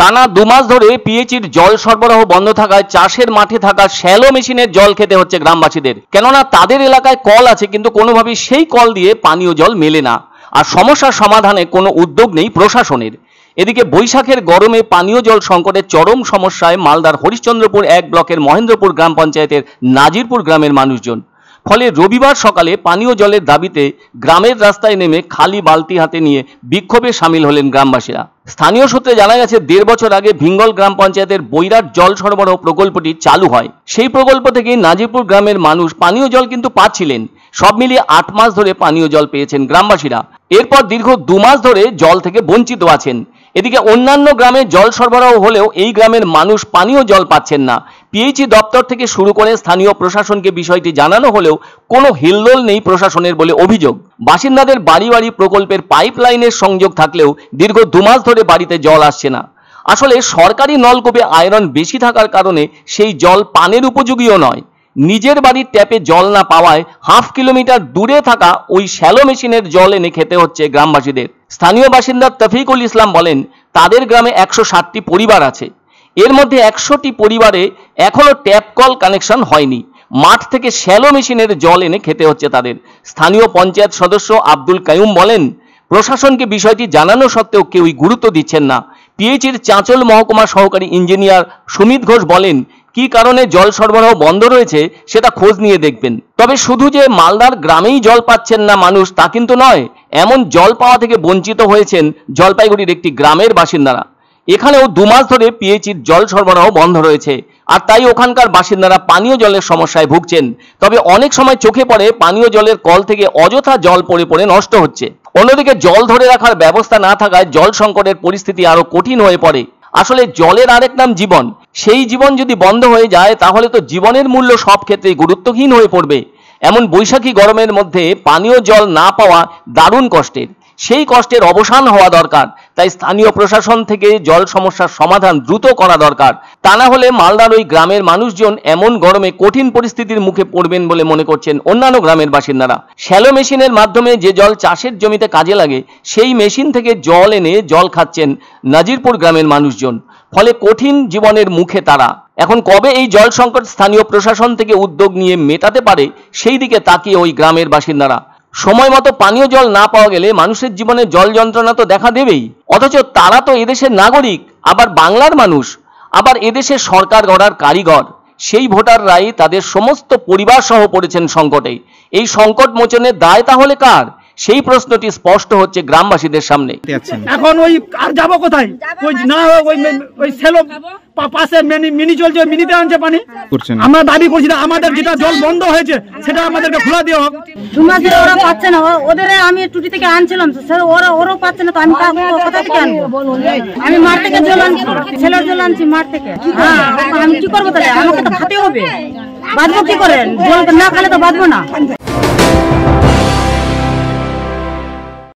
টানা 2 মাস ধরে পিএইচির জল সরবরাহ বন্ধ থাকায় চাষের মাঠে থাকা শ্যালো মেশিনের জল খেতে হচ্ছে গ্রামবাসীদের। কেননা তাদের এলাকায় কল আছে, কিন্তু কোনোভাবেই সেই কল দিয়ে পানীয় জল মেলে না, আর সমস্যার সমাধানে কোনো উদ্যোগ নেই প্রশাসনের। এদিকে বৈশাখের গরমে পানীয় জল সংকটের চরম সমস্যায় মালদার হরিশ্চন্দ্রপুর 1 ব্লকের মহেন্দ্রপুর গ্রাম পঞ্চায়েতের নাজিরপুর গ্রামের মানুষজন। ফলে রবিবার সকালে পানীয় জলের দাবিতে গ্রামের রাস্তায় নেমে খালি বালতি হাতে নিয়ে বিক্ষোভে সামিল হলেন গ্রামবাসীরা। স্থানীয় সূত্রে জানা গেছে 1.5 বছর আগে ভিঙ্গল গ্রাম পঞ্চায়েতের বৈরাট জল সরবরাহ প্রকল্পটি চালু হয়। সেই প্রকল্প থেকে নাজিরপুর গ্রামের মানুষ পানীয় জল কিন্তু পাচ্ছিলেন। সব মিলিয়ে 8 মাস ধরে পানীয় জল পেয়েছেন গ্রামবাসীরা। এরপর দীর্ঘ 2 মাস ধরে জল থেকে বঞ্চিত আছেন। এদিকে অন্যান্য গ্রামে জল সরবরাহ হলেও এই গ্রামের মানুষ পানীয় জল পাচ্ছেন না। পিএইচই দপ্তর থেকে শুরু করে স্থানীয় প্রশাসনকে বিষয়টি জানানো হলেও কোনো হিলদোল নেই প্রশাসনের বলে অভিযোগ। বাসিন্দাদের বাড়ি বাড়ি প্রকল্পের পাইপ লাইনের সংযোগ থাকলেও দীর্ঘ 2 মাস ধরে বাড়িতে জল আসছে না। আসলে সরকারি নলকূপে আয়রন বেশি থাকার কারণে সেই জল পানের উপযোগীও নয়। নিজের বাড়ির ট্যাপে জল না পাওয়ায় হাফ কিলোমিটার দূরে থাকা ওই শ্যালো মেশিনের জল এনে খেতে হচ্ছে গ্রামবাসীদের। স্থানীয় বাসিন্দা তফিকুল ইসলাম বলেন, তাদের গ্রামে 160টি পরিবার আছে। এর মধ্যে 100টি পরিবারে এখনো ট্যাপ কল কানেকশন হয়নি। মাঠ থেকে শ্যালো মেশিনের জল এনে খেতে হচ্ছে তাদের। স্থানীয় পঞ্চায়েত সদস্য আব্দুল কাইয়ুম বলেন, প্রশাসনকে বিষয়টি জানানো সত্ত্বেও কেউই গুরুত্ব দিচ্ছেন না। পিএইচির চাঁচল মহকুমা সহকারী ইঞ্জিনিয়ার সুমিত ঘোষ বলেন, কি কারণে জল সরবরাহ বন্ধ রয়েছে সেটা খোঁজ নিয়ে দেখবেন। তবে শুধু যে মালদার গ্রামেই জল পাচ্ছেন না মানুষ তা কিন্তু নয়, এমন জল পাওয়া থেকে বঞ্চিত হয়েছেন জলপাইগুড়ির একটি গ্রামের বাসিন্দারা। এখানেও 2 মাস ধরে পিএইচির জল সরবরাহ বন্ধ রয়েছে, আর তাই ওখানকার বাসিন্দারা পানীয় জলের সমস্যায় ভুগছেন। তবে অনেক সময় চোখে পড়ে পানীয় জলের কল থেকে অযথা জল পড়ে পড়ে নষ্ট হচ্ছে। অন্যদিকে জল ধরে রাখার ব্যবস্থা না থাকায় জল সংকটের পরিস্থিতি আরো কঠিন হয়ে পড়ে। আসলে জলের আরেক নাম জীবন। সেই জীবন যদি বন্ধ হয়ে যায় তাহলে তো জীবনের মূল্য সব ক্ষেত্রেই গুরুত্বহীন হয়ে পড়বে। এমন বৈশাখী গরমের মধ্যে পানীয় জল না পাওয়া দারুণ কষ্টের। সেই কষ্টের অবসান হওয়া দরকার। তাই স্থানীয় প্রশাসন থেকে জল সমস্যার সমাধান দ্রুত করা দরকার। তা না হলে মালদার ওই গ্রামের মানুষজন এমন গরমে কঠিন পরিস্থিতির মুখে পড়বেন বলে মনে করছেন অন্যান্য গ্রামের বাসিন্দারা। শ্যালো মেশিনের মাধ্যমে যে জল চাষের জমিতে কাজে লাগে, সেই মেশিন থেকে জল এনে জল খাচ্ছেন নাজিরপুর গ্রামের মানুষজন। ফলে কঠিন জীবনের মুখে তারা। এখন কবে এই জল সংকট স্থানীয় প্রশাসন থেকে উদ্যোগ নিয়ে মেটাতে পারে, সেই দিকে তাকিয়ে ওই গ্রামের বাসিন্দারা। সময় মতো পানীয় জল না পাওয়া গেলে মানুষের জীবনে জল যন্ত্রণা তো দেখা দেবেই। অথচ তারা তো এদেশের নাগরিক, আবার বাংলার মানুষ, আবার এদেশের সরকার গড়ার কারিগর। সেই ভোটাররাই তাদের সমস্ত পরিবার সহ পড়েছেন সংকটে। এই সংকট মোচনের দায় তাহলে কার? সেই প্রশ্নটি স্পষ্ট হচ্ছে গ্রামবাসীদের সামনে। এখন ওই আর যাবো কোথায়? ওই না ওই সেলো পাশে মিনি চলছে, মিনিতে আনছে পানি। আমরা দাবি করছি না, আমাদের যেটা জল বন্ধ হয়েছে সেটা আমাদেরকে খোলা দেওয়া হোক। 2 মাস ধরে ওরা পাচ্ছে না। ওদের আমি টুটি থেকে আনছিলাম, ওরাও পাচ্ছে না, তো আমি কোথা থেকে আনবো? আমি মাঠ থেকে জল আনছি, ছেলের জল আনছি মাঠ থেকে। হ্যাঁ, আমি কি করবো তাহলে? আমাকে তো খেতে হবে। বাঁচবো কি করে? জল না খেলে তো বাঁচবো না।